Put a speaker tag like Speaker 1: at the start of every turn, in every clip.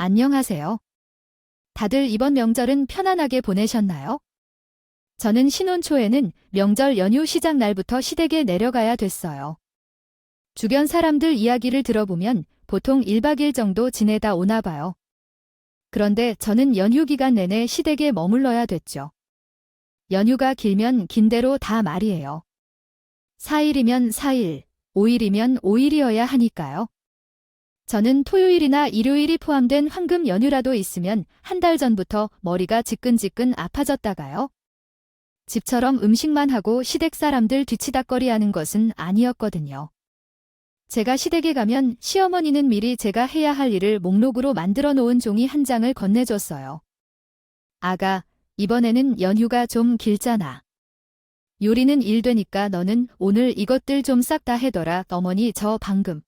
Speaker 1: 안녕하세요. 다들 이번 명절은 편안하게 보내셨나요? 저는 신혼 초에는 명절 연휴 시작 날부터 시댁에 내려가야 됐어요. 주변 사람들 이야기를 들어보면 보통 1박 2일 정도 지내다 오나 봐요. 그런데 저는 연휴 기간 내내 시댁에 머물러야 됐죠. 연휴가 길면 긴 대로 다 말이에요. 4일이면 4일, 5일이면 5일이어야 하니까요. 저는 토요일이나 일요일이 포함된 황금 연휴라도 있으면 한 달 전부터 머리가 지끈지끈 아파졌다가요. 집처럼 음식만 하고 시댁 사람들 뒤치다꺼리하는 것은 아니었거든요. 제가 시댁에 가면 시어머니는 미리 제가 해야 할 일을 목록으로 만들어 놓은 종이 한 장을 건네줬어요. 아가, 이번에는 연휴가 좀 길잖아. 요리는 일 되니까 너는 오늘 이것들 좀 싹 다 해둬라. 어머니 저 방금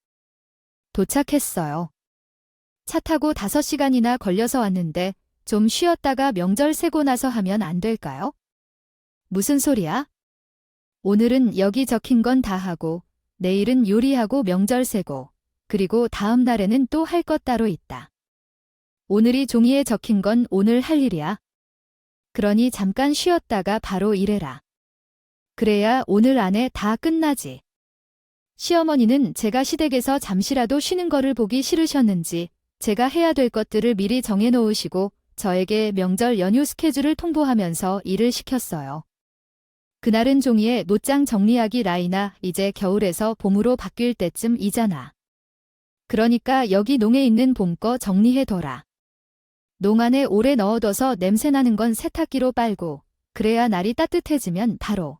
Speaker 1: 도착했어요. 차 타고 5시간이나 걸려서 왔는데 좀 쉬었다가 명절 세고 나서 하면 안 될까요? 무슨 소리야? 오늘은 여기 적힌 건 다 하고 내일은 요리하고 명절 세고 그리고 다음 날에는 또 할 것 따로 있다. 오늘이 종이에 적힌 건 오늘 할 일이야. 그러니 잠깐 쉬었다가 바로 일해라. 그래야 오늘 안에 다 끝나지. 시어머니는 제가 시댁에서 잠시라도 쉬는 거를 보기 싫으셨는지 제가 해야 될 것들을 미리 정해놓으시고 저에게 명절 연휴 스케줄을 통보하면서 일을 시켰어요. 그날은 종이에 노장 정리하기 라이나 이제 겨울에서 봄으로 바뀔 때쯤이잖아. 그러니까 여기 농에 있는 봄 거 정리해둬라. 농 안에 오래 넣어둬서 냄새나는 건 세탁기로 빨고 그래야 날이 따뜻해지면 바로.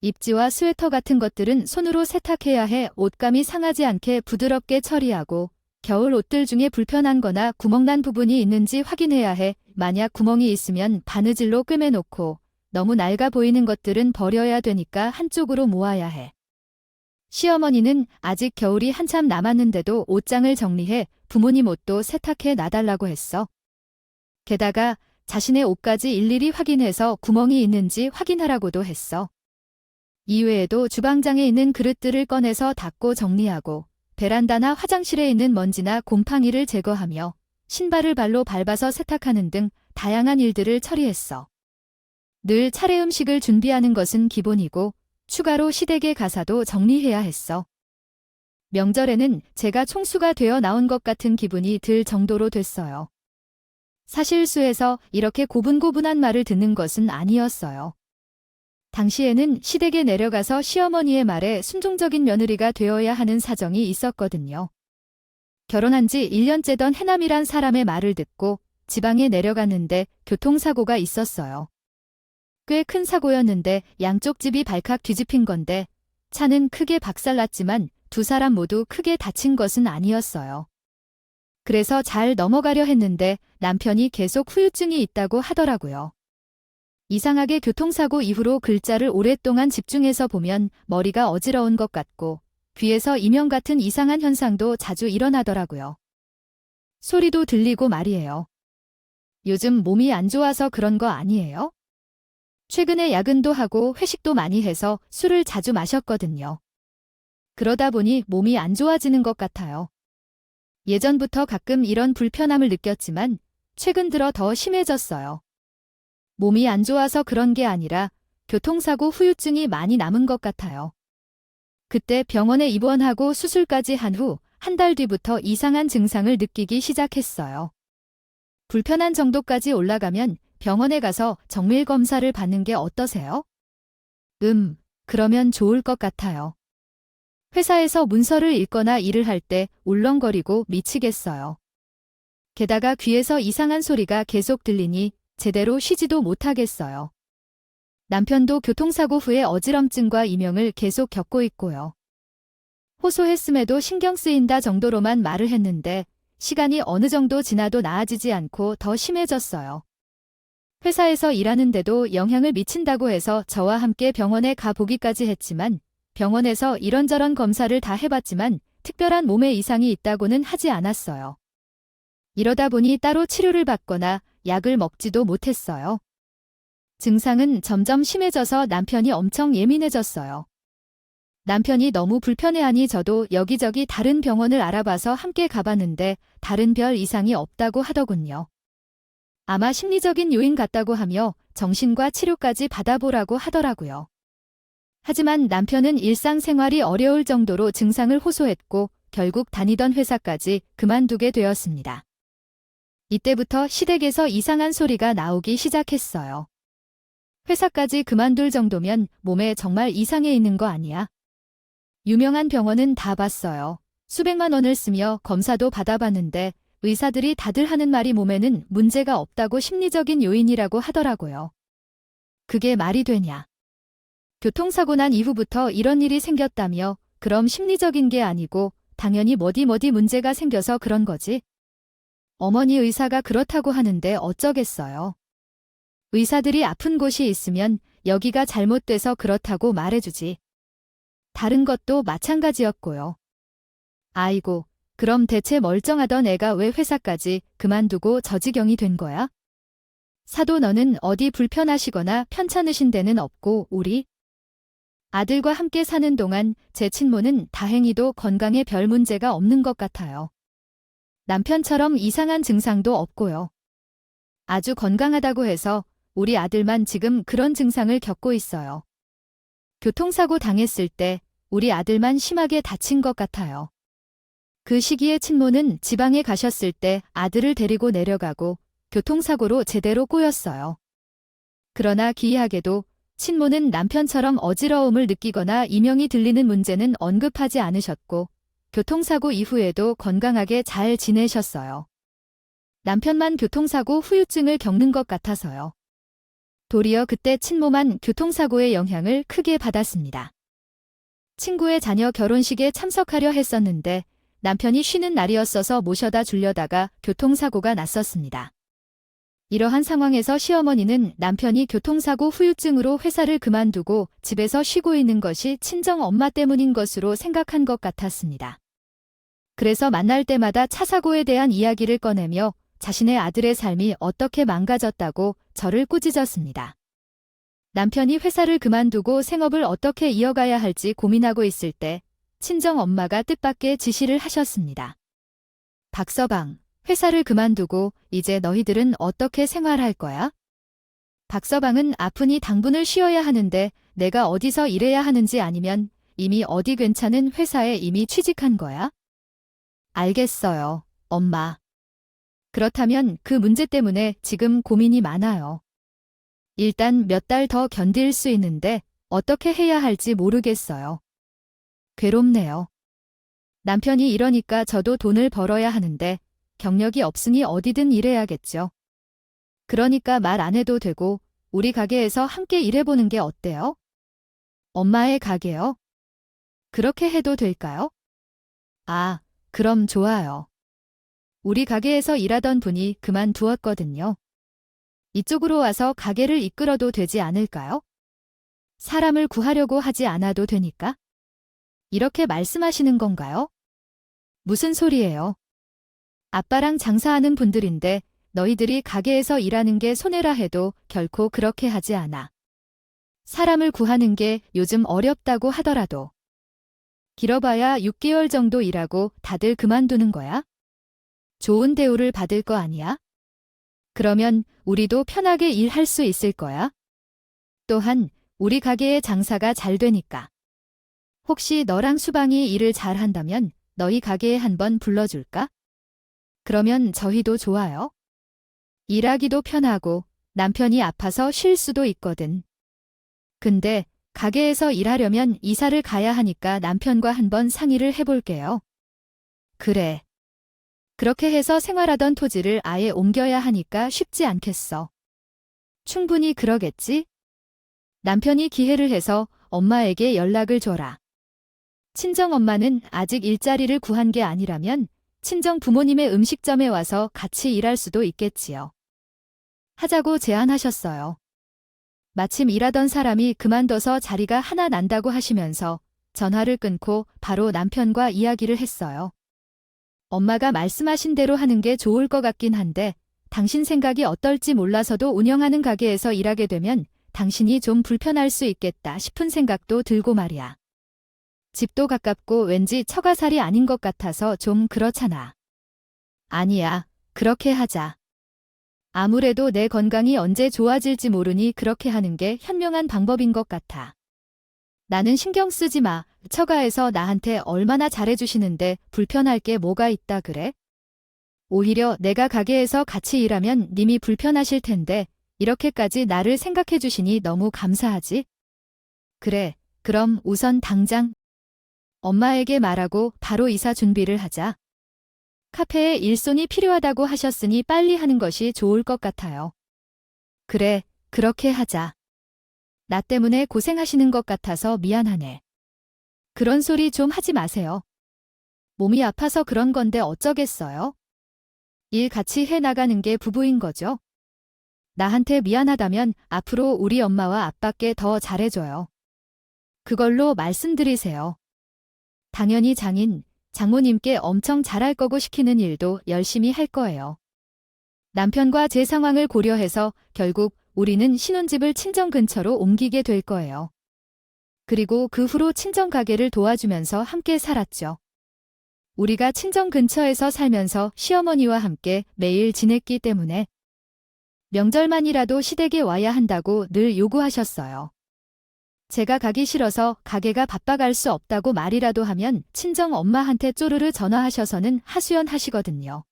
Speaker 1: 입지와 스웨터 같은 것들은 손으로 세탁해야 해 옷감이 상하지 않게 부드럽게 처리하고 겨울 옷들 중에 불편한 거나 구멍난 부분이 있는지 확인해야 해 만약 구멍이 있으면 바느질로 꿰매놓고 너무 낡아 보이는 것들은 버려야 되니까 한쪽으로 모아야 해. 시어머니는 아직 겨울이 한참 남았는데도 옷장을 정리해 부모님 옷도 세탁해 놔달라고 했어. 게다가 자신의 옷까지 일일이 확인해서 구멍이 있는지 확인하라고도 했어. 이외에도 주방장에 있는 그릇들을 꺼내서 닦고 정리하고 베란다나 화장실에 있는 먼지나 곰팡이를 제거하며 신발을 발로 밟아서 세탁하는 등 다양한 일들을 처리했어. 늘 차례 음식을 준비하는 것은 기본이고 추가로 시댁의 가사도 정리해야 했어. 명절에는 제가 총수가 되어 나온 것 같은 기분이 들 정도로 됐어요. 사실 수에서 이렇게 고분고분한 말을 듣는 것은 아니었어요. 당시에는 시댁에 내려가서 시어머니의 말에 순종적인 며느리가 되어야 하는 사정이 있었거든요. 결혼한 지 1년째던 해남이란 사람의 말을 듣고 지방에 내려갔는데 교통사고가 있었어요. 꽤 큰 사고였는데 양쪽 집이 발칵 뒤집힌 건데 차는 크게 박살났지만 두 사람 모두 크게 다친 것은 아니었어요. 그래서 잘 넘어가려 했는데 남편이 계속 후유증이 있다고 하더라고요. 이상하게 교통사고 이후로 글자를 오랫동안 집중해서 보면 머리가 어지러운 것 같고 귀에서 이명 같은 이상한 현상도 자주 일어나더라고요. 소리도 들리고 말이에요. 요즘 몸이 안 좋아서 그런 거 아니에요? 최근에 야근도 하고 회식도 많이 해서 술을 자주 마셨거든요. 그러다 보니 몸이 안 좋아지는 것 같아요. 예전부터 가끔 이런 불편함을 느꼈지만 최근 들어 더 심해졌어요. 몸이 안 좋아서 그런 게 아니라 교통사고 후유증이 많이 남은 것 같아요. 그때 병원에 입원하고 수술까지 한 후 한 달 뒤부터 이상한 증상을 느끼기 시작했어요. 불편한 정도까지 올라가면 병원에 가서 정밀 검사를 받는 게 어떠세요? 그러면 좋을 것 같아요. 회사에서 문서를 읽거나 일을 할 때 울렁거리고 미치겠어요. 게다가 귀에서 이상한 소리가 계속 들리니 제대로 쉬지도 못하겠어요. 남편도 교통사고 후에 어지럼증과 이명을 계속 겪고 있고요. 호소했음에도 신경 쓰인다 정도로만 말을 했는데 시간이 어느 정도 지나도 나아지지 않고 더 심해졌어요. 회사에서 일하는데도 영향을 미친다고 해서 저와 함께 병원에 가보기까지 했지만 병원에서 이런저런 검사를 다 해봤지만 특별한 몸에 이상이 있다고는 하지 않았어요. 이러다 보니 따로 치료를 받거나 약을 먹지도 못했어요. 증상은 점점 심해져서 남편이 엄청 예민해졌어요. 남편이 너무 불편해하니 저도 여기저기 다른 병원을 알아봐서 함께 가봤는데 다른 별 이상이 없다고 하더군요. 아마 심리적인 요인 같다고 하며 정신과 치료까지 받아보라고 하더라고요. 하지만 남편은 일상생활이 어려울 정도로 증상을 호소했고 결국 다니던 회사까지 그만두게 되었습니다. 이때부터 시댁에서 이상한 소리가 나오기 시작했어요. 회사까지 그만둘 정도면 몸에 정말 이상해 있는 거 아니야? 유명한 병원은 다 봤어요. 수백만 원을 쓰며 검사도 받아봤는데 의사들이 다들 하는 말이 몸에는 문제가 없다고 심리적인 요인이라고 하더라고요. 그게 말이 되냐? 교통사고 난 이후부터 이런 일이 생겼다며 그럼 심리적인 게 아니고 당연히 뭐디 문제가 생겨서 그런 거지? 어머니 의사가 그렇다고 하는데 어쩌겠어요. 의사들이 아픈 곳이 있으면 여기가 잘못돼서 그렇다고 말해주지. 다른 것도 마찬가지였고요. 아이고, 그럼 대체 멀쩡하던 애가 왜 회사까지 그만두고 저 지경이 된 거야? 사도 너는 어디 불편하시거나 편찮으신 데는 없고 우리 아들과 함께 사는 동안 제 친모는 다행히도 건강에 별 문제가 없는 것 같아요. 남편처럼 이상한 증상도 없고요. 아주 건강하다고 해서 우리 아들만 지금 그런 증상을 겪고 있어요. 교통사고 당했을 때 우리 아들만 심하게 다친 것 같아요. 그 시기에 친모는 지방에 가셨을 때 아들을 데리고 내려가고 교통사고로 제대로 꼬였어요. 그러나 기이하게도 친모는 남편처럼 어지러움을 느끼거나 이명이 들리는 문제는 언급하지 않으셨고 교통사고 이후에도 건강하게 잘 지내셨어요. 남편만 교통사고 후유증을 겪는 것 같아서요. 도리어 그때 친모만 교통사고의 영향을 크게 받았습니다. 친구의 자녀 결혼식에 참석하려 했었는데 남편이 쉬는 날이었어서 모셔다 주려다가 교통사고가 났었습니다. 이러한 상황에서 시어머니는 남편이 교통사고 후유증으로 회사를 그만두고 집에서 쉬고 있는 것이 친정 엄마 때문인 것으로 생각한 것 같았습니다. 그래서 만날 때마다 차 사고에 대한 이야기를 꺼내며 자신의 아들의 삶이 어떻게 망가졌다고 저를 꾸짖었습니다. 남편이 회사를 그만두고 생업을 어떻게 이어가야 할지 고민하고 있을 때 친정 엄마가 뜻밖의 지시를 하셨습니다. 박서방, 회사를 그만두고 이제 너희들은 어떻게 생활할 거야? 박서방은 아프니 당분을 쉬어야 하는데 내가 어디서 일해야 하는지 아니면 이미 어디 괜찮은 회사에 이미 취직한 거야? 알겠어요, 엄마. 그렇다면 그 문제 때문에 지금 고민이 많아요. 일단 몇 달 더 견딜 수 있는데 어떻게 해야 할지 모르겠어요. 괴롭네요. 남편이 이러니까 저도 돈을 벌어야 하는데 경력이 없으니 어디든 일해야겠죠. 그러니까 말 안 해도 되고 우리 가게에서 함께 일해보는 게 어때요? 엄마의 가게요? 그렇게 해도 될까요? 아, 그럼 좋아요. 우리 가게에서 일하던 분이 그만두었거든요. 이쪽으로 와서 가게를 이끌어도 되지 않을까요? 사람을 구하려고 하지 않아도 되니까? 이렇게 말씀하시는 건가요? 무슨 소리예요? 아빠랑 장사하는 분들인데 너희들이 가게에서 일하는 게 손해라 해도 결코 그렇게 하지 않아. 사람을 구하는 게 요즘 어렵다고 하더라도. 길어봐야 6개월 정도 일하고 다들 그만두는 거야? 좋은 대우를 받을 거 아니야? 그러면 우리도 편하게 일할 수 있을 거야? 또한 우리 가게의 장사가 잘 되니까. 혹시 너랑 수방이 일을 잘 한다면 너희 가게에 한번 불러줄까? 그러면 저희도 좋아요. 일하기도 편하고 남편이 아파서 쉴 수도 있거든. 근데 가게에서 일하려면 이사를 가야 하니까 남편과 한번 상의를 해볼게요. 그래. 그렇게 해서 생활하던 토지를 아예 옮겨야 하니까 쉽지 않겠어. 충분히 그러겠지? 남편이 기회를 해서 엄마에게 연락을 줘라. 친정엄마는 아직 일자리를 구한 게 아니라면 친정 부모님의 음식점에 와서 같이 일할 수도 있겠지요. 하자고 제안하셨어요. 마침 일하던 사람이 그만둬서 자리가 하나 난다고 하시면서 전화를 끊고 바로 남편과 이야기를 했어요. 엄마가 말씀하신 대로 하는 게 좋을 것 같긴 한데 당신 생각이 어떨지 몰라서도 운영하는 가게에서 일하게 되면 당신이 좀 불편할 수 있겠다 싶은 생각도 들고 말이야. 집도 가깝고 왠지 처가살이 아닌 것 같아서 좀 그렇잖아. 아니야, 그렇게 하자. 아무래도 내 건강이 언제 좋아질지 모르니 그렇게 하는 게 현명한 방법인 것 같아. 나는 신경 쓰지 마. 처가에서 나한테 얼마나 잘해주시는데 불편할 게 뭐가 있다 그래? 오히려 내가 가게에서 같이 일하면 님이 불편하실 텐데 이렇게까지 나를 생각해 주시니 너무 감사하지? 그래, 그럼 우선 당장 엄마에게 말하고 바로 이사 준비를 하자. 카페에 일손이 필요하다고 하셨으니 빨리 하는 것이 좋을 것 같아요. 그래, 그렇게 하자. 나 때문에 고생하시는 것 같아서 미안하네. 그런 소리 좀 하지 마세요. 몸이 아파서 그런 건데 어쩌겠어요? 일 같이 해 나가는 게 부부인 거죠. 나한테 미안하다면 앞으로 우리 엄마와 아빠께 더 잘해줘요. 그걸로 말씀드리세요. 당연히 장모님께 엄청 잘할 거고 시키는 일도 열심히 할 거예요. 남편과 제 상황을 고려해서 결국 우리는 신혼집을 친정 근처로 옮기게 될 거예요. 그리고 그 후로 친정 가게를 도와주면서 함께 살았죠. 우리가 친정 근처에서 살면서 시어머니와 함께 매일 지냈기 때문에 명절만이라도 시댁에 와야 한다고 늘 요구하셨어요. 제가 가기 싫어서 가게가 바빠갈 수 없다고 말이라도 하면 친정 엄마한테 쪼르르 전화하셔서는 하소연하시거든요.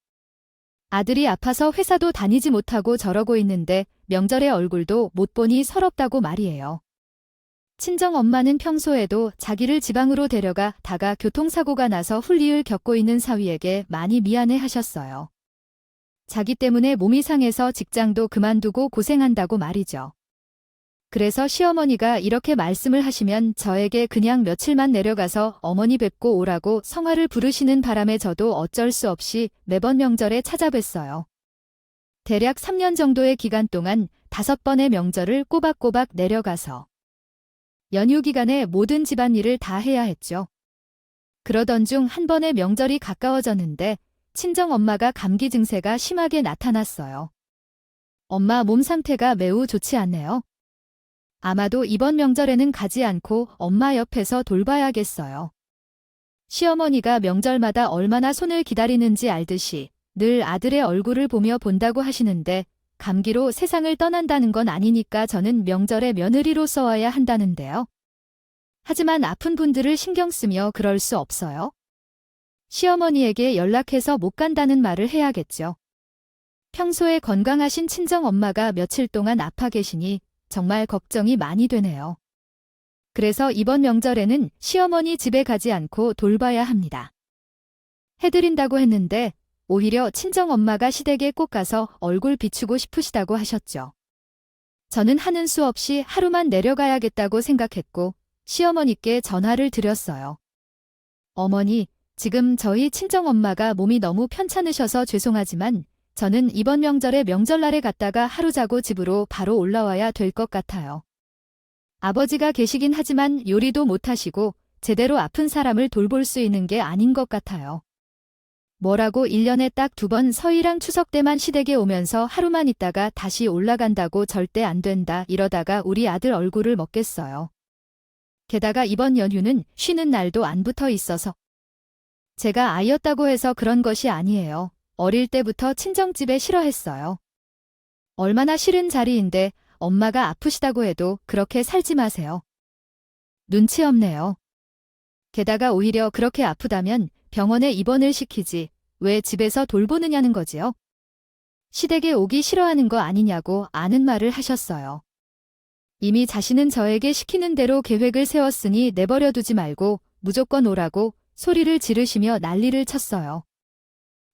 Speaker 1: 아들이 아파서 회사도 다니지 못하고 저러고 있는데 명절에 얼굴도 못 보니 서럽다고 말이에요. 친정 엄마는 평소에도 자기를 지방으로 데려가 다가 교통사고가 나서 훌리을 겪고 있는 사위에게 많이 미안해 하셨어요. 자기 때문에 몸이 상해서 직장도 그만두고 고생한다고 말이죠. 그래서 시어머니가 이렇게 말씀을 하시면 저에게 그냥 며칠만 내려가서 어머니 뵙고 오라고 성화를 부르시는 바람에 저도 어쩔 수 없이 매번 명절에 찾아뵀어요. 대략 3년 정도의 기간 동안 5번의 명절을 꼬박꼬박 내려가서 연휴 기간에 모든 집안일을 다 해야 했죠. 그러던 중 한 번의 명절이 가까워졌는데 친정엄마가 감기 증세가 심하게 나타났어요. 엄마 몸 상태가 매우 좋지 않네요. 아마도 이번 명절에는 가지 않고 엄마 옆에서 돌봐야겠어요. 시어머니가 명절마다 얼마나 손을 기다리는지 알듯이 늘 아들의 얼굴을 보며 본다고 하시는데 감기로 세상을 떠난다는 건 아니니까 저는 명절에 며느리로서 와야 한다는데요. 하지만 아픈 분들을 신경 쓰며 그럴 수 없어요. 시어머니에게 연락해서 못 간다는 말을 해야겠죠. 평소에 건강하신 친정엄마가 며칠 동안 아파 계시니 정말 걱정이 많이 되네요. 그래서 이번 명절에는 시어머니 집에 가지 않고 돌봐야 합니다. 해드린다고 했는데 오히려 친정엄마가 시댁에 꼭 가서 얼굴 비추고 싶으시다고 하셨죠. 저는 하는 수 없이 하루만 내려가야겠다고 생각했고 시어머니께 전화를 드렸어요. 어머니, 지금 저희 친정엄마가 몸이 너무 편찮으셔서 죄송하지만 저는 이번 명절에 명절날에 갔다가 하루 자고 집으로 바로 올라와야 될 것 같아요. 아버지가 계시긴 하지만 요리도 못하시고 제대로 아픈 사람을 돌볼 수 있는 게 아닌 것 같아요. 뭐라고 1년에 딱 2번 서희랑 추석 때만 시댁에 오면서 하루만 있다가 다시 올라간다고 절대 안 된다 이러다가 우리 아들 얼굴을 먹겠어요. 게다가 이번 연휴는 쉬는 날도 안 붙어 있어서 제가 아이였다고 해서 그런 것이 아니에요. 어릴 때부터 친정집에 싫어했어요. 얼마나 싫은 자리인데 엄마가 아프시다고 해도 그렇게 살지 마세요. 눈치 없네요. 게다가 오히려 그렇게 아프다면 병원에 입원을 시키지 왜 집에서 돌보느냐는 거지요. 시댁에 오기 싫어하는 거 아니냐고 아는 말을 하셨어요. 이미 자신은 저에게 시키는 대로 계획을 세웠으니 내버려 두지 말고 무조건 오라고 소리를 지르시며 난리를 쳤어요.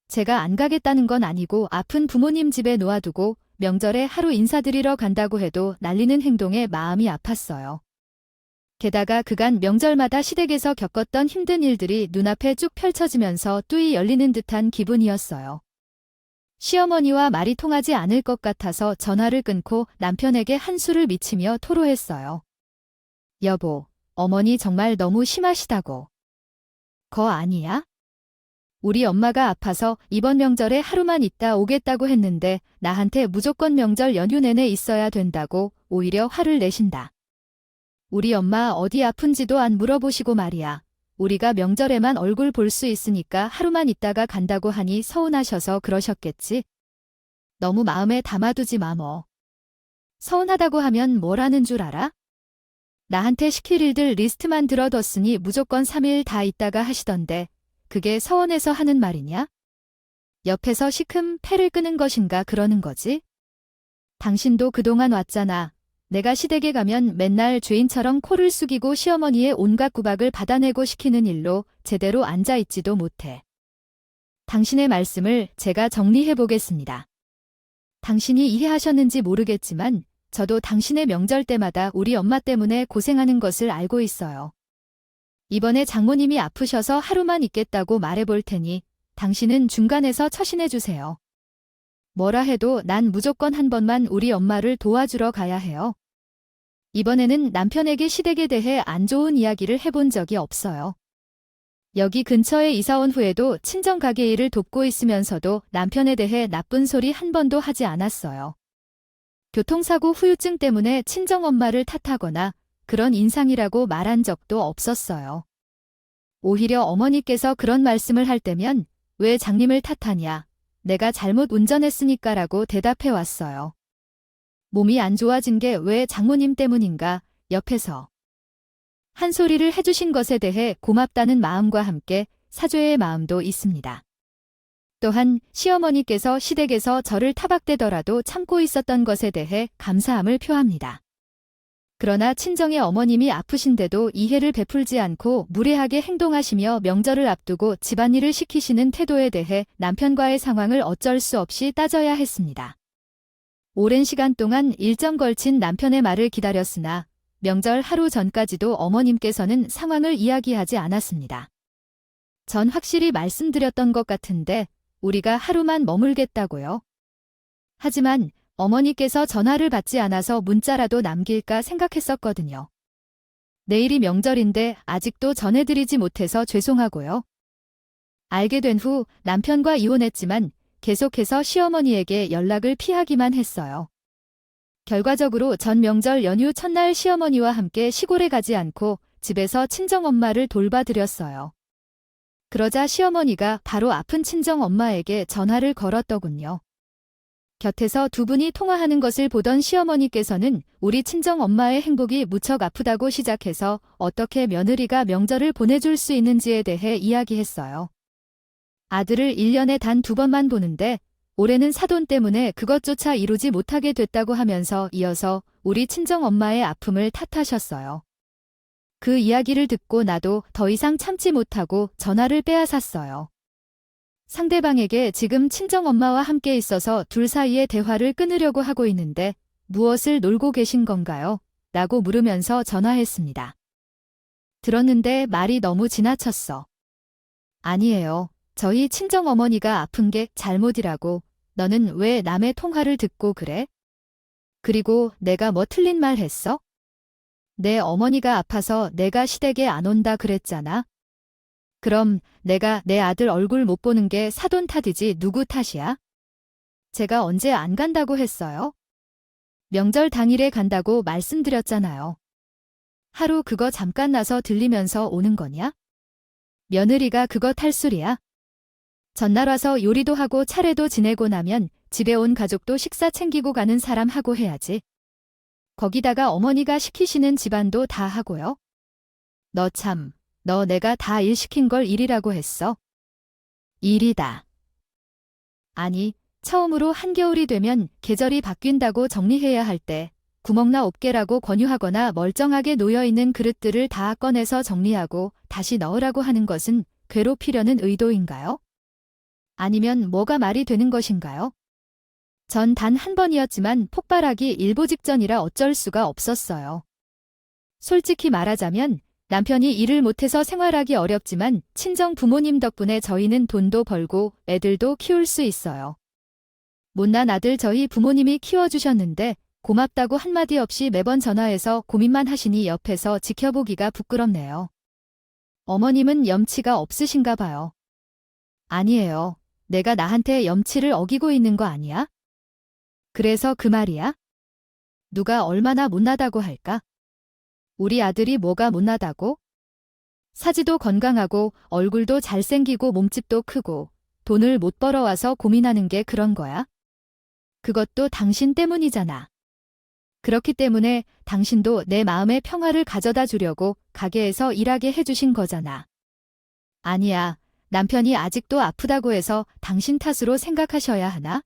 Speaker 1: 제가 안 가겠다는 건 아니고 아픈 부모님 집에 놓아두고 명절에 하루 인사드리러 간다고 해도 날리는 행동에 마음이 아팠어요. 게다가 그간 명절마다 시댁에서 겪었던 힘든 일들이 눈앞에 쭉 펼쳐지면서 뚜이 열리는 듯한 기분이었어요. 시어머니와 말이 통하지 않을 것 같아서 전화를 끊고 남편에게 한수를 미치며 토로했어요. 여보, 어머니 정말 너무 심하시다고. 거 아니야? 우리 엄마가 아파서 이번 명절에 하루만 있다 오겠다고 했는데 나한테 무조건 명절 연휴 내내 있어야 된다고 오히려 화를 내신다. 우리 엄마 어디 아픈지도 안 물어보시고 말이야. 우리가 명절에만 얼굴 볼 수 있으니까 하루만 있다가 간다고 하니 서운하셔서 그러셨겠지. 너무 마음에 담아두지 마 뭐. 서운하다고 하면 뭘 하는 줄 알아? 나한테 시킬 일들 리스트만 들어뒀으니 무조건 3일 다 있다가 하시던데 그게 서원해서 하는 말이냐? 옆에서 시큼 패를 끄는 것인가 그러는 거지? 당신도 그동안 왔잖아. 내가 시댁에 가면 맨날 죄인처럼 코를 숙이고 시어머니의 온갖 구박을 받아내고 시키는 일로 제대로 앉아있지도 못해. 당신의 말씀을 제가 정리해 보겠습니다. 당신이 이해하셨는지 모르겠지만 저도 당신의 명절 때마다 우리 엄마 때문에 고생하는 것을 알고 있어요. 이번에 장모님이 아프셔서 하루만 있겠다고 말해볼 테니 당신은 중간에서 처신해 주세요. 뭐라 해도 난 무조건 한 번만 우리 엄마를 도와주러 가야 해요. 이번에는 남편에게 시댁에 대해 안 좋은 이야기를 해본 적이 없어요. 여기 근처에 이사 온 후에도 친정 가게 일을 돕고 있으면서도 남편에 대해 나쁜 소리 한 번도 하지 않았어요. 교통사고 후유증 때문에 친정엄마를 탓하거나 그런 인상이라고 말한 적도 없었어요. 오히려 어머니께서 그런 말씀을 할 때면 왜 장님을 탓하냐, 내가 잘못 운전했으니까라고 대답해 왔어요. 몸이 안 좋아진 게 왜 장모님 때문인가 옆에서 한 소리를 해주신 것에 대해 고맙다는 마음과 함께 사죄의 마음도 있습니다. 또한 시어머니께서 시댁에서 저를 타박대더라도 참고 있었던 것에 대해 감사함을 표합니다. 그러나 친정의 어머님이 아프신데도 이해를 베풀지 않고 무례하게 행동하시며 명절을 앞두고 집안일을 시키시는 태도에 대해 남편과의 상황을 어쩔 수 없이 따져야 했습니다. 오랜 시간 동안 일정 걸친 남편의 말을 기다렸으나 명절 하루 전까지도 어머님께서는 상황을 이야기하지 않았습니다. 전 확실히 말씀드렸던 것 같은데 우리가 하루만 머물겠다고요. 하지만 어머니께서 전화를 받지 않아서 문자라도 남길까 생각했었거든요. 내일이 명절인데 아직도 전해드리지 못해서 죄송하고요. 알게 된 후 남편과 이혼했지만 계속해서 시어머니에게 연락을 피하기만 했어요. 결과적으로 전 명절 연휴 첫날 시어머니와 함께 시골에 가지 않고 집에서 친정엄마를 돌봐드렸어요. 그러자 시어머니가 바로 아픈 친정엄마에게 전화를 걸었더군요. 곁에서 두 분이 통화하는 것을 보던 시어머니께서는 우리 친정엄마의 행복이 무척 아프다고 시작해서 어떻게 며느리가 명절을 보내줄 수 있는지에 대해 이야기했어요. 아들을 1년에 단 2번만 보는데 올해는 사돈 때문에 그것조차 이루지 못하게 됐다고 하면서 이어서 우리 친정엄마의 아픔을 탓하셨어요. 그 이야기를 듣고 나도 더 이상 참지 못하고 전화를 빼앗았어요. 상대방에게 지금 친정엄마와 함께 있어서 둘 사이의 대화를 끊으려고 하고 있는데 무엇을 놀고 계신 건가요? 라고 물으면서 전화했습니다. 들었는데 말이 너무 지나쳤어. 아니에요. 저희 친정어머니가 아픈 게 잘못이라고. 너는 왜 남의 통화를 듣고 그래? 그리고 내가 뭐 틀린 말 했어? 내 어머니가 아파서 내가 시댁에 안 온다 그랬잖아. 그럼 내가 내 아들 얼굴 못 보는 게 사돈 탓이지 누구 탓이야? 제가 언제 안 간다고 했어요? 명절 당일에 간다고 말씀드렸잖아요. 하루 그거 잠깐 나서 들리면서 오는 거냐? 며느리가 그거 탈술이야? 전날 와서 요리도 하고 차례도 지내고 나면 집에 온 가족도 식사 챙기고 가는 사람 하고 해야지. 거기다가 어머니가 시키시는 집안도 다 하고요. 너 참, 너 내가 다 일 시킨 걸 일이라고 했어? 일이다. 아니, 처음으로 한겨울이 되면 계절이 바뀐다고 정리해야 할 때 구멍나 없게라고 권유하거나 멀쩡하게 놓여있는 그릇들을 다 꺼내서 정리하고 다시 넣으라고 하는 것은 괴롭히려는 의도인가요? 아니면 뭐가 말이 되는 것인가요? 전 단 한 번이었지만 폭발하기 일보 직전이라 어쩔 수가 없었어요. 솔직히 말하자면 남편이 일을 못해서 생활하기 어렵지만 친정 부모님 덕분에 저희는 돈도 벌고 애들도 키울 수 있어요. 못난 아들 저희 부모님이 키워주셨는데 고맙다고 한마디 없이 매번 전화해서 고민만 하시니 옆에서 지켜보기가 부끄럽네요. 어머님은 염치가 없으신가 봐요. 아니에요. 내가 나한테 염치를 어기고 있는 거 아니야? 그래서 그 말이야? 누가 얼마나 못나다고 할까? 우리 아들이 뭐가 못나다고? 사지도 건강하고 얼굴도 잘생기고 몸집도 크고 돈을 못 벌어와서 고민하는 게 그런 거야? 그것도 당신 때문이잖아. 그렇기 때문에 당신도 내 마음의 평화를 가져다 주려고 가게에서 일하게 해주신 거잖아. 아니야. 남편이 아직도 아프다고 해서 당신 탓으로 생각하셔야 하나?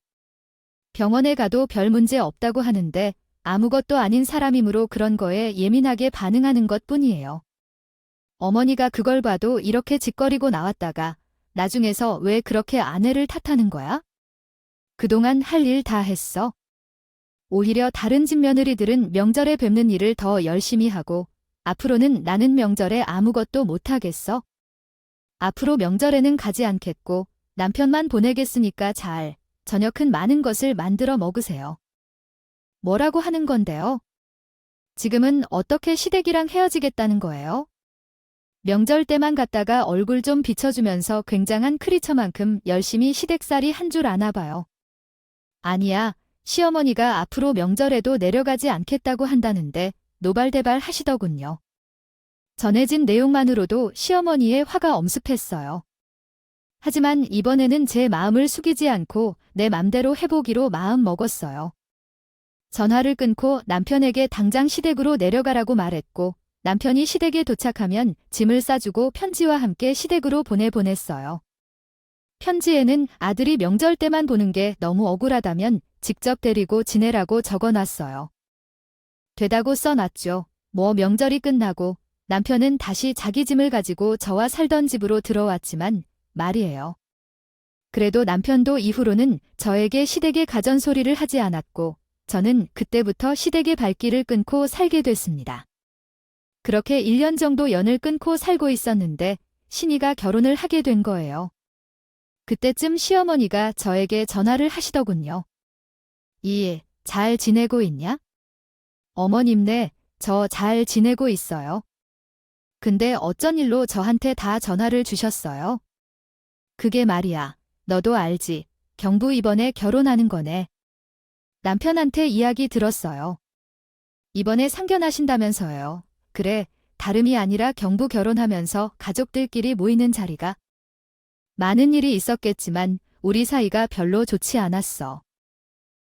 Speaker 1: 병원에 가도 별 문제 없다고 하는데 아무것도 아닌 사람이므로 그런 거에 예민하게 반응하는 것 뿐이에요. 어머니가 그걸 봐도 이렇게 짓거리고 나왔다가 나중에서 왜 그렇게 아내를 탓하는 거야? 그동안 할 일 다 했어. 오히려 다른 집 며느리들은 명절에 뵙는 일을 더 열심히 하고 앞으로는 나는 명절에 아무것도 못하겠어. 앞으로 명절에는 가지 않겠고 남편만 보내겠으니까 잘 저녁은 많은 것을 만들어 먹으세요. 뭐라고 하는 건데요? 지금은 어떻게 시댁이랑 헤어지겠다는 거예요? 명절 때만 갔다가 얼굴 좀 비춰주면서 굉장한 크리처만큼 열심히 시댁살이 한 줄 아나 봐요. 아니야, 시어머니가 앞으로 명절에도 내려가지 않겠다고 한다는데 노발대발 하시더군요. 전해진 내용만으로도 시어머니의 화가 엄습했어요. 하지만 이번에는 제 마음을 숙이지 않고 내 맘대로 해보기로 마음 먹었어요. 전화를 끊고 남편에게 당장 시댁으로 내려가라고 말했고 남편이 시댁에 도착하면 짐을 싸주고 편지와 함께 시댁으로 보냈어요. 편지에는 아들이 명절 때만 보는 게 너무 억울하다면 직접 데리고 지내라고 적어놨어요. 되다고 써놨죠. 뭐 명절이 끝나고 남편은 다시 자기 짐을 가지고 저와 살던 집으로 들어왔지만 말이에요. 그래도 남편도 이후로는 저에게 시댁에 가전소리를 하지 않았고 저는 그때부터 시댁의 발길을 끊고 살게 됐습니다. 그렇게 1년 정도 연을 끊고 살고 있었는데 신이가 결혼을 하게 된 거예요. 그때쯤 시어머니가 저에게 전화를 하시더군요. 잘 지내고 있냐? 어머님네, 저 잘 지내고 있어요. 근데 어쩐 일로 저한테 다 전화를 주셨어요? 그게 말이야. 너도 알지. 경부 이번에 결혼하는 거네. 남편한테 이야기 들었어요. 이번에 상견하신다면서요. 그래, 다름이 아니라 경부 결혼하면서 가족들끼리 모이는 자리가 많은 일이 있었겠지만 우리 사이가 별로 좋지 않았어.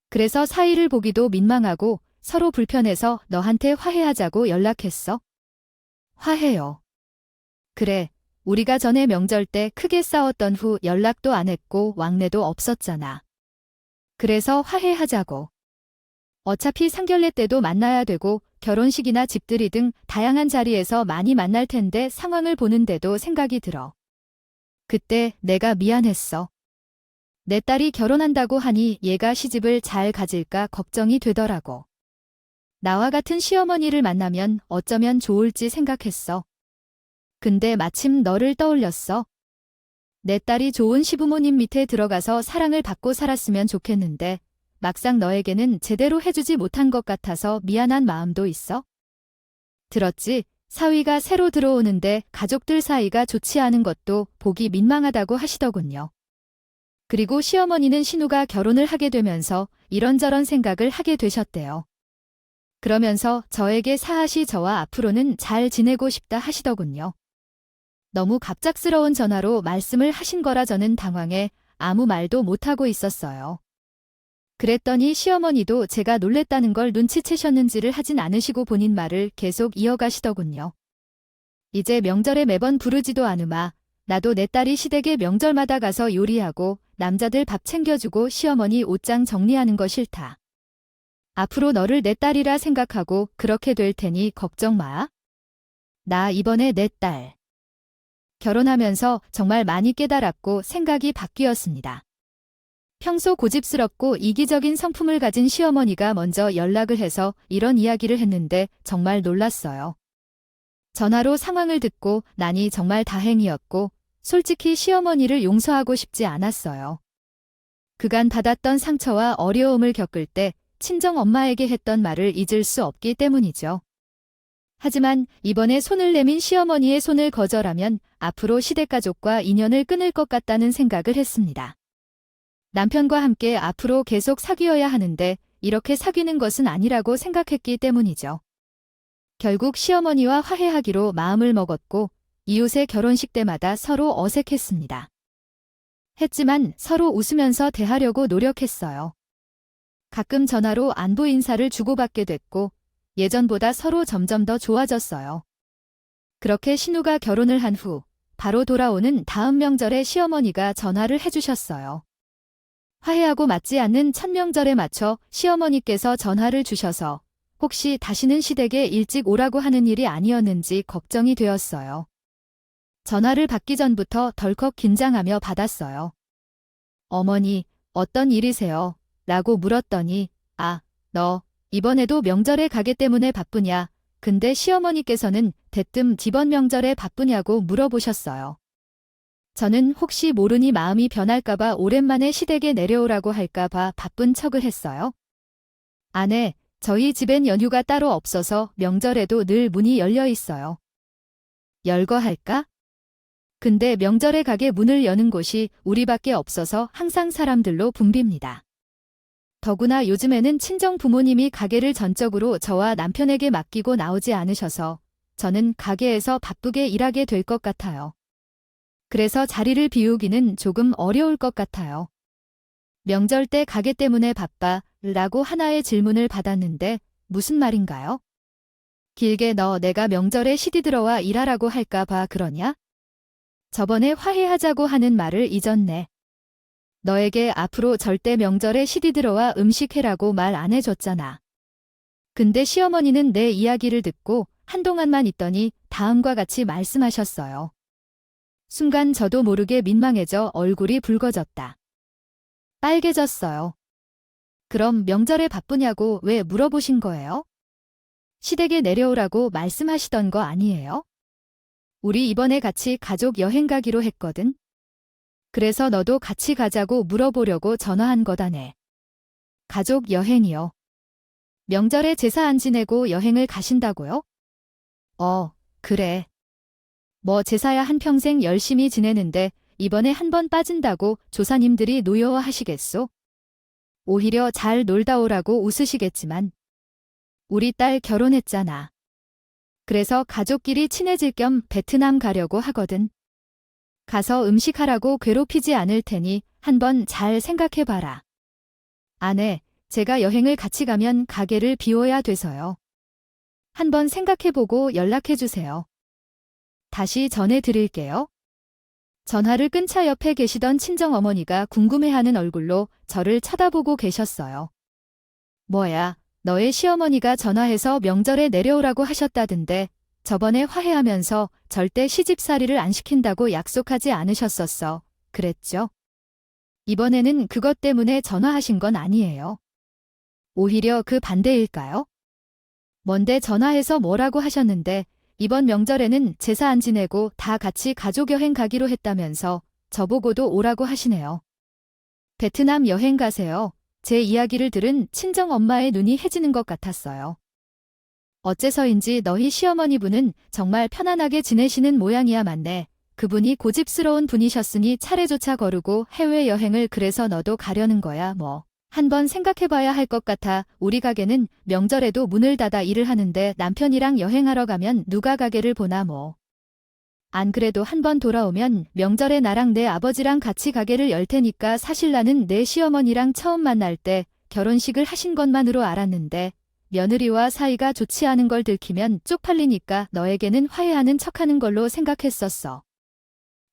Speaker 1: 그래서 사이를 보기도 민망하고 서로 불편해서 너한테 화해하자고 연락했어. 화해요. 그래, 우리가 전에 명절 때 크게 싸웠던 후 연락도 안 했고 왕래도 없었잖아. 그래서 화해하자고. 어차피 상견례 때도 만나야 되고 결혼식이나 집들이 등 다양한 자리에서 많이 만날 텐데 상황을 보는데도 생각이 들어. 그때 내가 미안했어. 내 딸이 결혼한다고 하니 얘가 시집을 잘 가질까 걱정이 되더라고. 나와 같은 시어머니를 만나면 어쩌면 좋을지 생각했어. 근데 마침 너를 떠올렸어. 내 딸이 좋은 시부모님 밑에 들어가서 사랑을 받고 살았으면 좋겠는데 막상 너에게는 제대로 해주지 못한 것 같아서 미안한 마음도 있어. 들었지? 사위가 새로 들어오는데 가족들 사이가 좋지 않은 것도 보기 민망하다고 하시더군요. 그리고 시어머니는 신우가 결혼을 하게 되면서 이런저런 생각을 하게 되셨대요. 그러면서 저에게 사하시 저와 앞으로는 잘 지내고 싶다 하시더군요. 너무 갑작스러운 전화로 말씀을 하신 거라 저는 당황해 아무 말도 못하고 있었어요. 그랬더니 시어머니도 제가 놀랬다는 걸 눈치채셨는지를 하진 않으시고 본인 말을 계속 이어가시더군요. 이제 명절에 매번 부르지도 않으마. 나도 내 딸이 시댁에 명절마다 가서 요리하고 남자들 밥 챙겨주고 시어머니 옷장 정리하는 거 싫다. 앞으로 너를 내 딸이라 생각하고 그렇게 될 테니 걱정 마. 나 이번에 내 딸 결혼하면서 정말 많이 깨달았고 생각이 바뀌었습니다. 평소 고집스럽고 이기적인 성품을 가진 시어머니가 먼저 연락을 해서 이런 이야기를 했는데 정말 놀랐어요. 전화로 상황을 듣고 나니 정말 다행이었고 솔직히 시어머니를 용서하고 싶지 않았어요. 그간 받았던 상처와 어려움을 겪을 때 친정 엄마에게 했던 말을 잊을 수 없기 때문이죠. 하지만 이번에 손을 내민 시어머니의 손을 거절하면 앞으로 시댁가족과 인연을 끊을 것 같다는 생각을 했습니다. 남편과 함께 앞으로 계속 사귀어야 하는데 이렇게 사귀는 것은 아니라고 생각했기 때문이죠. 결국 시어머니와 화해하기로 마음을 먹었고 이웃의 결혼식 때마다 서로 어색했습니다. 했지만 서로 웃으면서 대하려고 노력했어요. 가끔 전화로 안부 인사를 주고받게 됐고 예전보다 서로 점점 더 좋아졌어요. 그렇게 신우가 결혼을 한 후 바로 돌아오는 다음 명절에 시어머니가 전화를 해주셨어요. 화해하고 맞지 않는 첫 명절에 맞춰 시어머니께서 전화를 주셔서 혹시 다시는 시댁에 일찍 오라고 하는 일이 아니었는지 걱정이 되었어요. 전화를 받기 전부터 덜컥 긴장하며 받았어요. 어머니, 어떤 일이세요? 라고 물었더니, 아, 너, 이번에도 명절에 가게 때문에 바쁘냐? 근데 시어머니께서는 대뜸 이번 명절에 바쁘냐고 물어보셨어요. 저는 혹시 모르니 마음이 변할까봐 오랜만에 시댁에 내려오라고 할까봐 바쁜 척을 했어요. 아내, 저희 집엔 연휴가 따로 없어서 명절에도 늘 문이 열려 있어요. 열거 할까? 근데 명절에 가게 문을 여는 곳이 우리밖에 없어서 항상 사람들로 붐빕니다. 더구나 요즘에는 친정 부모님이 가게를 전적으로 저와 남편에게 맡기고 나오지 않으셔서 저는 가게에서 바쁘게 일하게 될 것 같아요. 그래서 자리를 비우기는 조금 어려울 것 같아요. 명절 때 가게 때문에 바빠 라고 하나의 질문을 받았는데 무슨 말인가요? 길게 너 내가 명절에 시디 들어와 일하라고 할까 봐 그러냐? 저번에 화해하자고 하는 말을 잊었네. 너에게 앞으로 절대 명절에 시디 들어와 음식해라고 말 안 해줬잖아. 근데 시어머니는 내 이야기를 듣고 한동안만 있더니 다음과 같이 말씀하셨어요. 순간 저도 모르게 민망해져 얼굴이 붉어졌다. 빨개졌어요. 그럼 명절에 바쁘냐고 왜 물어보신 거예요? 시댁에 내려오라고 말씀하시던 거 아니에요? 우리 이번에 같이 가족 여행 가기로 했거든. 그래서 너도 같이 가자고 물어보려고 전화한 거다네. 가족 여행이요. 명절에 제사 안 지내고 여행을 가신다고요? 그래. 뭐 제사야 한평생 열심히 지내는데 이번에 한 번 빠진다고 조사님들이 노여워하시겠소? 오히려 잘 놀다 오라고 웃으시겠지만 우리 딸 결혼했잖아. 그래서 가족끼리 친해질 겸 베트남 가려고 하거든. 가서 음식하라고 괴롭히지 않을 테니 한번 잘 생각해봐라. 아내, 제가 여행을 같이 가면 가게를 비워야 돼서요. 한번 생각해보고 연락해주세요. 다시 전해드릴게요. 전화를 끈 차 옆에 계시던 친정어머니가 궁금해하는 얼굴로 저를 쳐다보고 계셨어요. 뭐야, 너의 시어머니가 전화해서 명절에 내려오라고 하셨다던데 저번에 화해하면서 절대 시집살이를 안 시킨다고 약속하지 않으셨었어. 그랬죠? 이번에는 그것 때문에 전화하신 건 아니에요. 오히려 그 반대일까요? 뭔데 전화해서 뭐라고 하셨는데 이번 명절에는 제사 안 지내고 다 같이 가족여행 가기로 했다면서 저보고도 오라고 하시네요. 베트남 여행 가세요. 제 이야기를 들은 친정엄마의 눈이 해지는 것 같았어요. 어째서인지 너희 시어머니분은 정말 편안하게 지내시는 모양이야. 맞네. 그분이 고집스러운 분이셨으니 차례조차 거르고 해외여행을 그래서 너도 가려는 거야 뭐. 한번 생각해봐야 할 것 같아. 우리 가게는 명절에도 문을 닫아 일을 하는데 남편이랑 여행하러 가면 누가 가게를 보나 뭐. 안 그래도 한번 돌아오면 명절에 나랑 내 아버지랑 같이 가게를 열 테니까 사실 나는 내 시어머니랑 처음 만날 때 결혼식을 하신 것만으로 알았는데 며느리와 사이가 좋지 않은 걸 들키면 쪽팔리니까 너에게는 화해하는 척하는 걸로 생각했었어.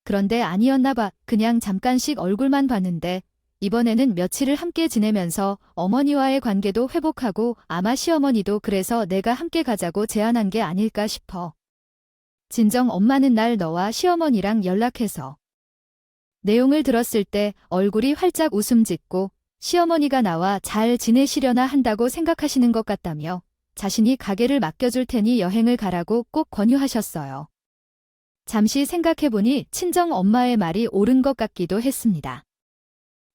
Speaker 1: 그런데 아니었나 봐. 그냥 잠깐씩 얼굴만 봤는데 이번에는 며칠을 함께 지내면서 어머니와의 관계도 회복하고 아마 시어머니도 그래서 내가 함께 가자고 제안한 게 아닐까 싶어. 진정 엄마는 날 너와 시어머니랑 연락해서. 내용을 들었을 때 얼굴이 활짝 웃음 짓고 시어머니가 나와 잘 지내시려나 한다고 생각하시는 것 같다며 자신이 가게를 맡겨줄 테니 여행을 가라고 꼭 권유하셨어요. 잠시 생각해보니 친정 엄마의 말이 옳은 것 같기도 했습니다.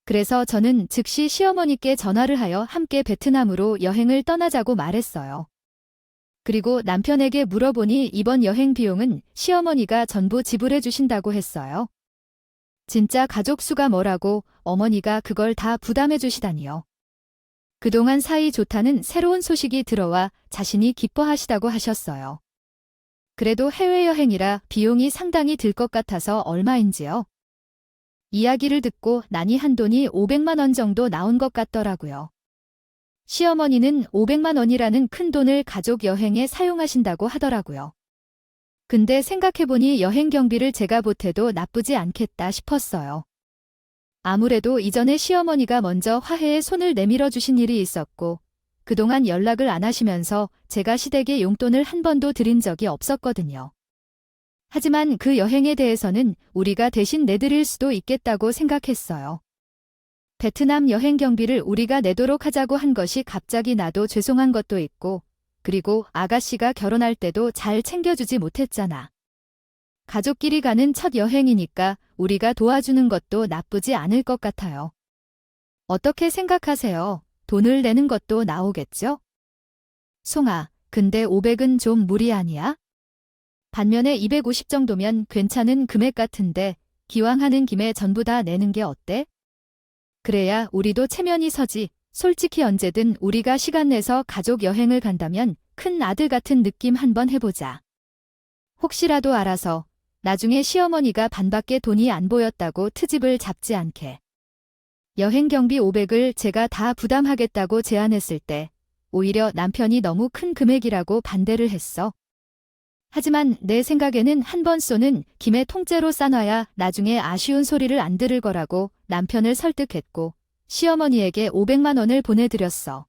Speaker 1: 그래서 저는 즉시 시어머니께 전화를 하여 함께 베트남으로 여행을 떠나자고 말했어요. 그리고 남편에게 물어보니 이번 여행 비용은 시어머니가 전부 지불해 주신다고 했어요. 진짜 가족 수가 뭐라고 어머니가 그걸 다 부담해 주시다니요. 그동안 사이 좋다는 새로운 소식이 들어와 자신이 기뻐하시다고 하셨어요. 그래도 해외여행이라 비용이 상당히 들 것 같아서 얼마인지요? 이야기를 듣고 나니 한돈이 500만 원 정도 나온 것 같더라고요. 시어머니는 500만 원이라는 큰 돈을 가족 여행에 사용하신다고 하더라고요. 근데 생각해보니 여행 경비를 제가 보태도 나쁘지 않겠다 싶었어요. 아무래도 이전에 시어머니가 먼저 화해에 손을 내밀어 주신 일이 있었고, 그동안 연락을 안 하시면서 제가 시댁에 용돈을 한 번도 드린 적이 없었거든요. 하지만 그 여행에 대해서는 우리가 대신 내드릴 수도 있겠다고 생각했어요. 베트남 여행 경비를 우리가 내도록 하자고 한 것이 갑자기 나도 죄송한 것도 있고, 그리고 아가씨가 결혼할 때도 잘 챙겨주지 못했잖아. 가족끼리 가는 첫 여행이니까 우리가 도와주는 것도 나쁘지 않을 것 같아요. 어떻게 생각하세요? 돈을 내는 것도 나오겠죠? 송아, 근데 500은 좀 무리 아니야? 반면에 250 정도면 괜찮은 금액 같은데 기왕 하는 김에 전부 다 내는 게 어때? 그래야 우리도 체면이 서지. 솔직히 언제든 우리가 시간 내서 가족 여행을 간다면 큰 아들 같은 느낌 한번 해보자. 혹시라도 알아서 나중에 시어머니가 반밖에 돈이 안 보였다고 트집을 잡지 않게. 여행 경비 500을 제가 다 부담하겠다고 제안했을 때 오히려 남편이 너무 큰 금액이라고 반대를 했어. 하지만 내 생각에는 한 번 쏘는 김에 통째로 싸놔야 나중에 아쉬운 소리를 안 들을 거라고 남편을 설득했고 시어머니에게 500만 원을 보내드렸어.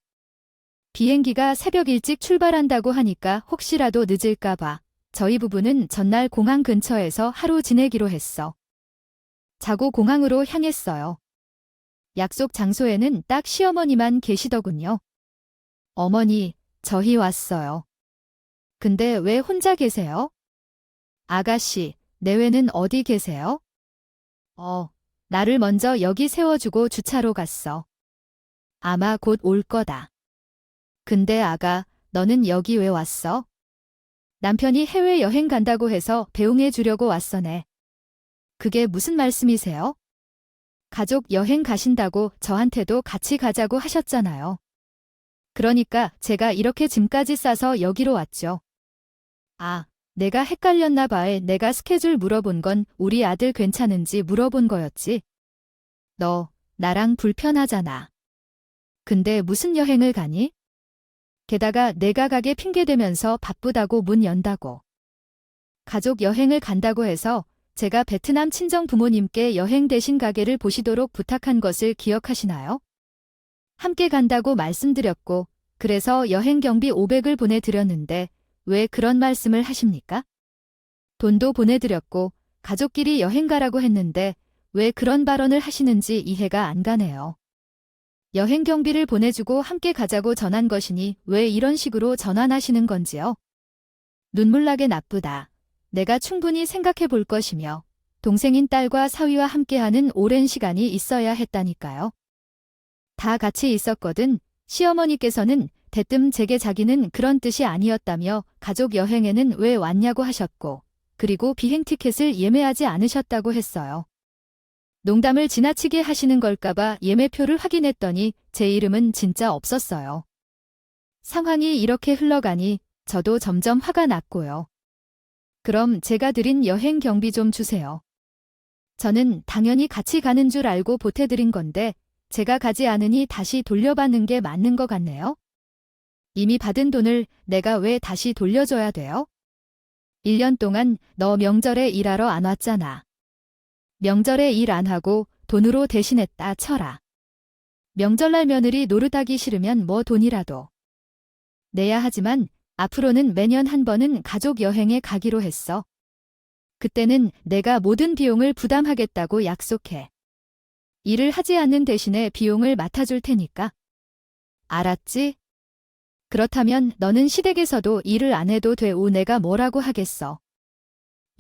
Speaker 1: 비행기가 새벽 일찍 출발한다고 하니까 혹시라도 늦을까 봐 저희 부부는 전날 공항 근처에서 하루 지내기로 했어. 자고 공항으로 향했어요. 약속 장소에는 딱 시어머니만 계시더군요. 어머니, 저희 왔어요. 근데 왜 혼자 계세요? 아가씨, 내외는 어디 계세요? 나를 먼저 여기 세워주고 주차로 갔어. 아마 곧 올 거다. 근데 아가, 너는 여기 왜 왔어? 남편이 해외여행 간다고 해서 배웅해 주려고 왔어네. 그게 무슨 말씀이세요? 가족 여행 가신다고 저한테도 같이 가자고 하셨잖아요. 그러니까 제가 이렇게 짐까지 싸서 여기로 왔죠. 아, 내가 헷갈렸나 봐에 내가 스케줄 물어본 건 우리 아들 괜찮은지 물어본 거였지. 너, 나랑 불편하잖아. 근데 무슨 여행을 가니? 게다가 내가 가게 핑계대면서 바쁘다고 문 연다고. 가족 여행을 간다고 해서 제가 베트남 친정 부모님께 여행 대신 가게를 보시도록 부탁한 것을 기억하시나요? 함께 간다고 말씀드렸고, 그래서 여행 경비 500을 보내드렸는데 왜 그런 말씀을 하십니까? 돈도 보내드렸고 가족끼리 여행 가라고 했는데 왜 그런 발언을 하시는지 이해가 안 가네요. 여행 경비를 보내주고 함께 가자고 전한 것이니 왜 이런 식으로 전환하시는 건지요? 눈물나게 나쁘다. 내가 충분히 생각해 볼 것이며 동생인 딸과 사위와 함께하는 오랜 시간이 있어야 했다니까요. 다 같이 있었거든. 시어머니께서는 대뜸 제게 자기는 그런 뜻이 아니었다며 가족 여행에는 왜 왔냐고 하셨고 그리고 비행 티켓을 예매하지 않으셨다고 했어요. 농담을 지나치게 하시는 걸까봐 예매표를 확인했더니 제 이름은 진짜 없었어요. 상황이 이렇게 흘러가니 저도 점점 화가 났고요. 그럼 제가 드린 여행 경비 좀 주세요. 저는 당연히 같이 가는 줄 알고 보태드린 건데 제가 가지 않으니 다시 돌려받는 게 맞는 것 같네요. 이미 받은 돈을 내가 왜 다시 돌려줘야 돼요? 1년 동안 너 명절에 일하러 안 왔잖아. 명절에 일 안 하고 돈으로 대신했다 쳐라. 명절날 며느리 노릇하기 싫으면 뭐 돈이라도 내야 하지만 앞으로는 매년 한 번은 가족 여행에 가기로 했어. 그때는 내가 모든 비용을 부담하겠다고 약속해. 일을 하지 않는 대신에 비용을 맡아줄 테니까. 알았지? 그렇다면 너는 시댁에서도 일을 안 해도 되오. 내가 뭐라고 하겠어.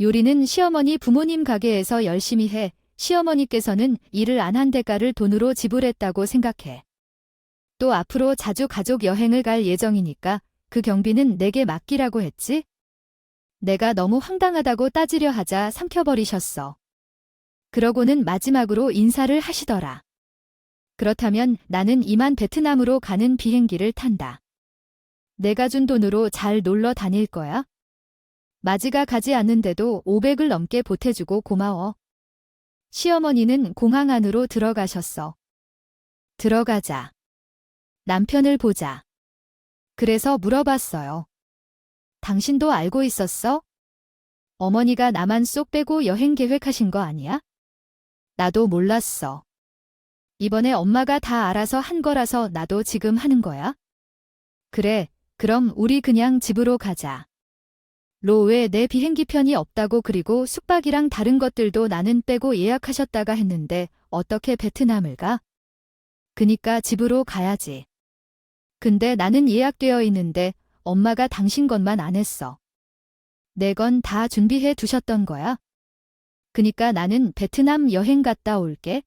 Speaker 1: 요리는 시어머니 부모님 가게에서 열심히 해. 시어머니께서는 일을 안 한 대가를 돈으로 지불했다고 생각해. 또 앞으로 자주 가족 여행을 갈 예정이니까 그 경비는 내게 맡기라고 했지? 내가 너무 황당하다고 따지려 하자 삼켜버리셨어. 그러고는 마지막으로 인사를 하시더라. 그렇다면 나는 이만 베트남으로 가는 비행기를 탄다. 내가 준 돈으로 잘 놀러 다닐 거야? 맞이가 가지 않는데도 500을 넘게 보태주고 고마워. 시어머니는 공항 안으로 들어가셨어. 들어가자. 남편을 보자. 그래서 물어봤어요. 당신도 알고 있었어? 어머니가 나만 쏙 빼고 여행 계획하신 거 아니야? 나도 몰랐어. 이번에 엄마가 다 알아서 한 거라서 나도 지금 하는 거야? 그래, 그럼 우리 그냥 집으로 가자. 왜 내 비행기 편이 없다고 그리고 숙박이랑 다른 것들도 나는 빼고 예약하셨다가 했는데 어떻게 베트남을 가? 그니까 집으로 가야지. 근데 나는 예약되어 있는데 엄마가 당신 것만 안 했어. 내 건 다 준비해 두셨던 거야? 그니까 나는 베트남 여행 갔다 올게.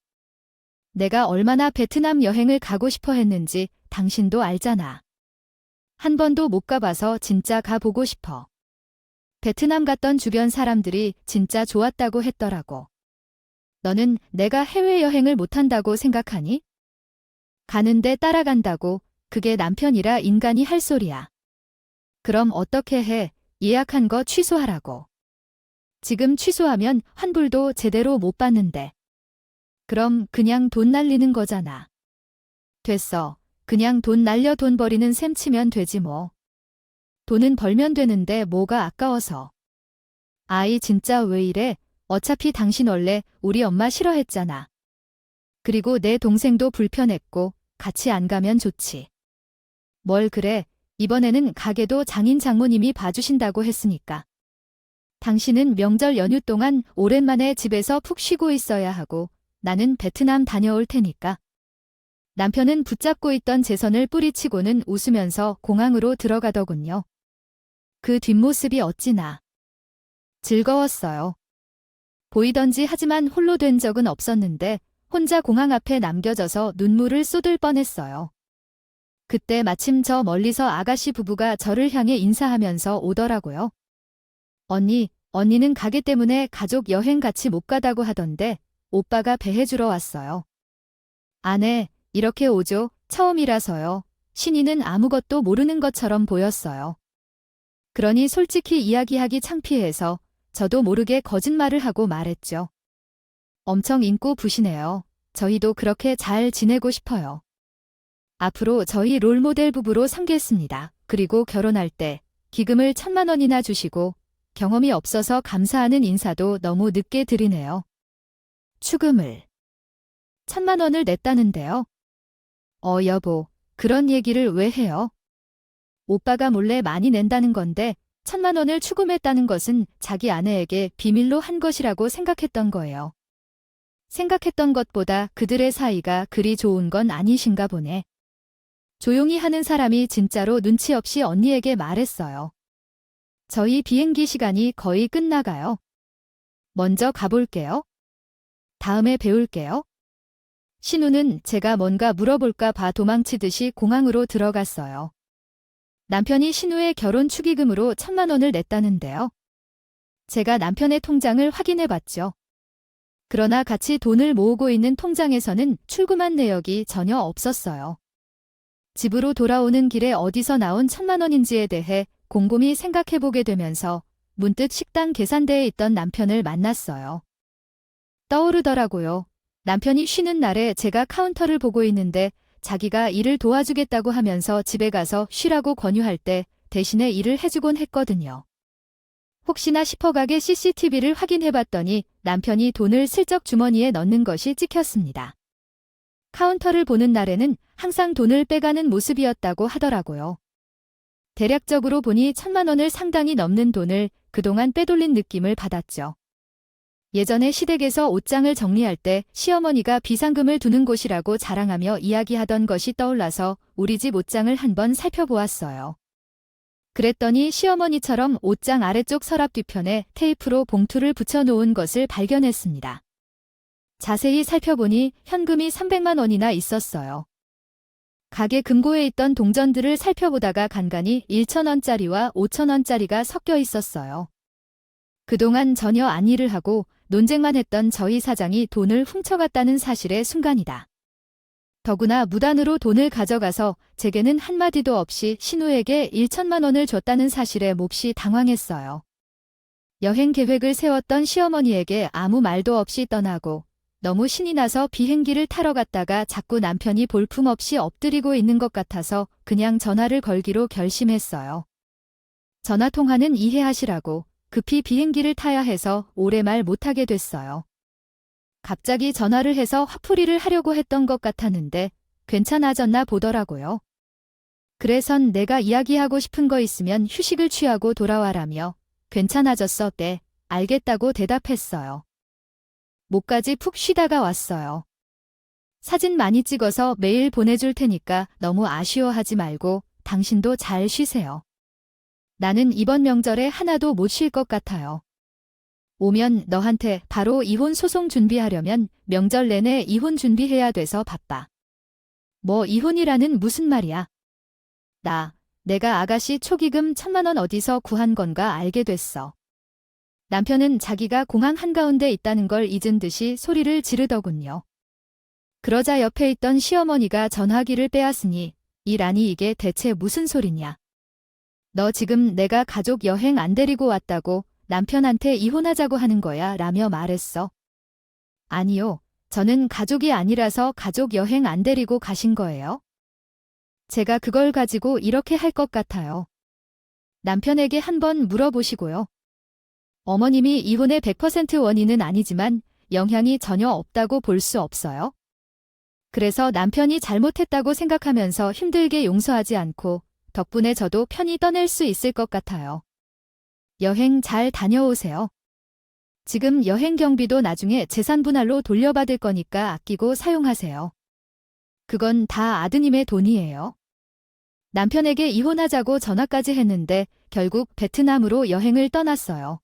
Speaker 1: 내가 얼마나 베트남 여행을 가고 싶어 했는지 당신도 알잖아. 한 번도 못 가봐서 진짜 가보고 싶어. 베트남 갔던 주변 사람들이 진짜 좋았다고 했더라고. 너는 내가 해외여행을 못한다고 생각하니? 가는데 따라간다고 그게 남편이라 인간이 할 소리야. 그럼 어떻게 해? 예약한 거 취소하라고. 지금 취소하면 환불도 제대로 못 받는데. 그럼 그냥 돈 날리는 거잖아. 됐어. 그냥 돈 날려 돈 버리는 셈 치면 되지 뭐. 돈은 벌면 되는데 뭐가 아까워서. 아이 진짜 왜 이래? 어차피 당신 원래 우리 엄마 싫어했잖아. 그리고 내 동생도 불편했고 같이 안 가면 좋지. 뭘 그래? 이번에는 가게도 장인 장모님이 봐주신다고 했으니까. 당신은 명절 연휴 동안 오랜만에 집에서 푹 쉬고 있어야 하고 나는 베트남 다녀올 테니까. 남편은 붙잡고 있던 제 손을 뿌리치고는 웃으면서 공항으로 들어가더군요. 그 뒷모습이 어찌나 즐거웠어요. 보이던지 하지만 홀로 된 적은 없었는데 혼자 공항 앞에 남겨져서 눈물을 쏟을 뻔했어요. 그때 마침 저 멀리서 아가씨 부부가 저를 향해 인사하면서 오더라고요. 언니는 가게 때문에 가족 여행 같이 못 가다고 하던데 오빠가 배해주러 왔어요. 아네, 이렇게 오죠. 처음이라서요. 신이는 아무것도 모르는 것처럼 보였어요. 그러니 솔직히 이야기하기 창피해서 저도 모르게 거짓말을 하고 말했죠. 엄청 인고 부시네요. 저희도 그렇게 잘 지내고 싶어요. 앞으로 저희 롤모델 부부로 삼겠습니다. 그리고 결혼할 때 기금을 1,000만 원이나 주시고 경험이 없어서 감사하는 인사도 너무 늦게 드리네요. 추금을 1,000만 원을 냈다는데요. 여보, 그런 얘기를 왜 해요? 오빠가 몰래 많이 낸다는 건데 1,000만 원을 추금했다는 것은 자기 아내에게 비밀로 한 것이라고 생각했던 거예요. 생각했던 것보다 그들의 사이가 그리 좋은 건 아니신가 보네. 조용히 하는 사람이 진짜로 눈치 없이 언니에게 말했어요. 저희 비행기 시간이 거의 끝나가요. 먼저 가볼게요. 다음에 배울게요. 신우는 제가 뭔가 물어볼까 봐 도망치듯이 공항으로 들어갔어요. 남편이 신우의 결혼 축의금으로 1,000만 원을 냈다는데요. 제가 남편의 통장을 확인해봤죠. 그러나 같이 돈을 모으고 있는 통장에서는 출금한 내역이 전혀 없었어요. 집으로 돌아오는 길에 어디서 나온 1,000만 원인지에 대해 곰곰이 생각해보게 되면서 문득 식당 계산대에 있던 남편을 만났어요. 떠오르더라고요. 남편이 쉬는 날에 제가 카운터를 보고 있는데 자기가 일을 도와주겠다고 하면서 집에 가서 쉬라고 권유할 때 대신에 일을 해주곤 했거든요. 혹시나 싶어 가게 CCTV를 확인해봤더니 남편이 돈을 슬쩍 주머니에 넣는 것이 찍혔습니다. 카운터를 보는 날에는 항상 돈을 빼가는 모습이었다고 하더라고요. 대략적으로 보니 1,000만 원을 상당히 넘는 돈을 그동안 빼돌린 느낌을 받았죠. 예전에 시댁에서 옷장을 정리할 때 시어머니가 비상금을 두는 곳이라고 자랑하며 이야기하던 것이 떠올라서 우리 집 옷장을 한번 살펴보았어요. 그랬더니 시어머니처럼 옷장 아래쪽 서랍 뒤편에 테이프로 봉투를 붙여놓은 것을 발견했습니다. 자세히 살펴보니 현금이 300만 원이나 있었어요. 가게 금고에 있던 동전들을 살펴보다가 간간히 1,000원짜리와 5,000원짜리가 섞여 있었어요. 그동안 전혀 안 일을 하고 논쟁만 했던 저희 사장이 돈을 훔쳐갔다는 사실의 순간이다. 더구나 무단으로 돈을 가져가서 제게는 한마디도 없이 신우에게 1,000만 원을 줬다는 사실에 몹시 당황했어요. 여행 계획을 세웠던 시어머니에게 아무 말도 없이 떠나고 너무 신이 나서 비행기를 타러 갔다가 자꾸 남편이 볼품없이 엎드리고 있는 것 같아서 그냥 전화를 걸기로 결심했어요. 전화통화는 이해하시라고 급히 비행기를 타야 해서 오래 말 못하게 됐어요. 갑자기 전화를 해서 화풀이를 하려고 했던 것 같았는데 괜찮아졌나 보더라고요. 그래선 내가 이야기하고 싶은 거 있으면 휴식을 취하고 돌아와라며 괜찮아졌어 때 알겠다고 대답했어요. 목까지 푹 쉬다가 왔어요. 사진 많이 찍어서 매일 보내줄 테니까 너무 아쉬워하지 말고 당신도 잘 쉬세요. 나는 이번 명절에 하나도 못 쉴 것 같아요. 오면 너한테 바로 이혼 소송 준비하려면 명절 내내 이혼 준비해야 돼서 바빠. 뭐 이혼이라는 무슨 말이야. 내가 아가씨 초기금 1,000만 원 어디서 구한 건가 알게 됐어. 남편은 자기가 공항 한가운데 있다는 걸 잊은 듯이 소리를 지르더군요. 그러자 옆에 있던 시어머니가 전화기를 빼앗으니 이라니 이게 대체 무슨 소리냐. 너 지금 내가 가족 여행 안 데리고 왔다고 남편한테 이혼하자고 하는 거야 라며 말했어. 아니요. 저는 가족이 아니라서 가족 여행 안 데리고 가신 거예요. 제가 그걸 가지고 이렇게 할 것 같아요. 남편에게 한번 물어보시고요. 어머님이 이혼의 100% 원인은 아니지만 영향이 전혀 없다고 볼 수 없어요. 그래서 남편이 잘못했다고 생각하면서 힘들게 용서하지 않고 덕분에 저도 편히 떠낼 수 있을 것 같아요. 여행 잘 다녀오세요. 지금 여행 경비도 나중에 재산 분할로 돌려받을 거니까 아끼고 사용하세요. 그건 다 아드님의 돈이에요. 남편에게 이혼하자고 전화까지 했는데 결국 베트남으로 여행을 떠났어요.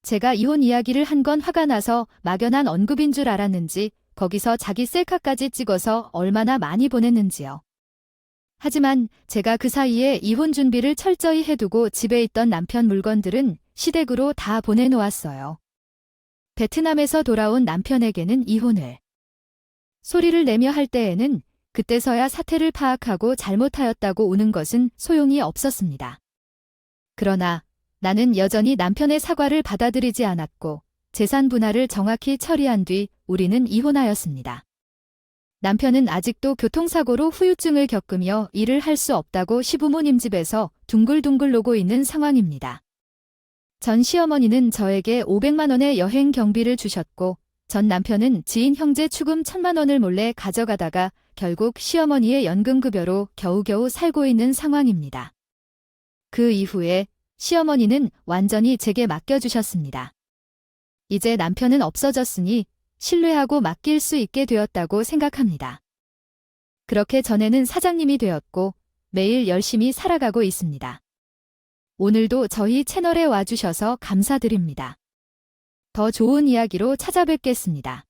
Speaker 1: 제가 이혼 이야기를 한 건 화가 나서 막연한 언급인 줄 알았는지 거기서 자기 셀카까지 찍어서 얼마나 많이 보냈는지요. 하지만 제가 그 사이에 이혼 준비를 철저히 해두고 집에 있던 남편 물건들은 시댁으로 다 보내놓았어요. 베트남에서 돌아온 남편에게는 이혼을 소리를 내며 할 때에는 그때서야 사태를 파악하고 잘못하였다고 우는 것은 소용이 없었습니다. 그러나 나는 여전히 남편의 사과를 받아들이지 않았고 재산 분할을 정확히 처리한 뒤 우리는 이혼하였습니다. 남편은 아직도 교통사고로 후유증을 겪으며 일을 할 수 없다고 시부모님 집에서 둥글둥글 노고 있는 상황입니다. 전 시어머니는 저에게 500만 원의 여행 경비를 주셨고 전 남편은 지인 형제 축음 1,000만 원을 몰래 가져가다가 결국 시어머니의 연금급여로 겨우겨우 살고 있는 상황입니다. 그 이후에 시어머니는 완전히 제게 맡겨주셨습니다. 이제 남편은 없어졌으니 신뢰하고 맡길 수 있게 되었다고 생각합니다. 그렇게 전에는 사장님이 되었고 매일 열심히 살아가고 있습니다. 오늘도 저희 채널에 와주셔서 감사드립니다. 더 좋은 이야기로 찾아뵙겠습니다.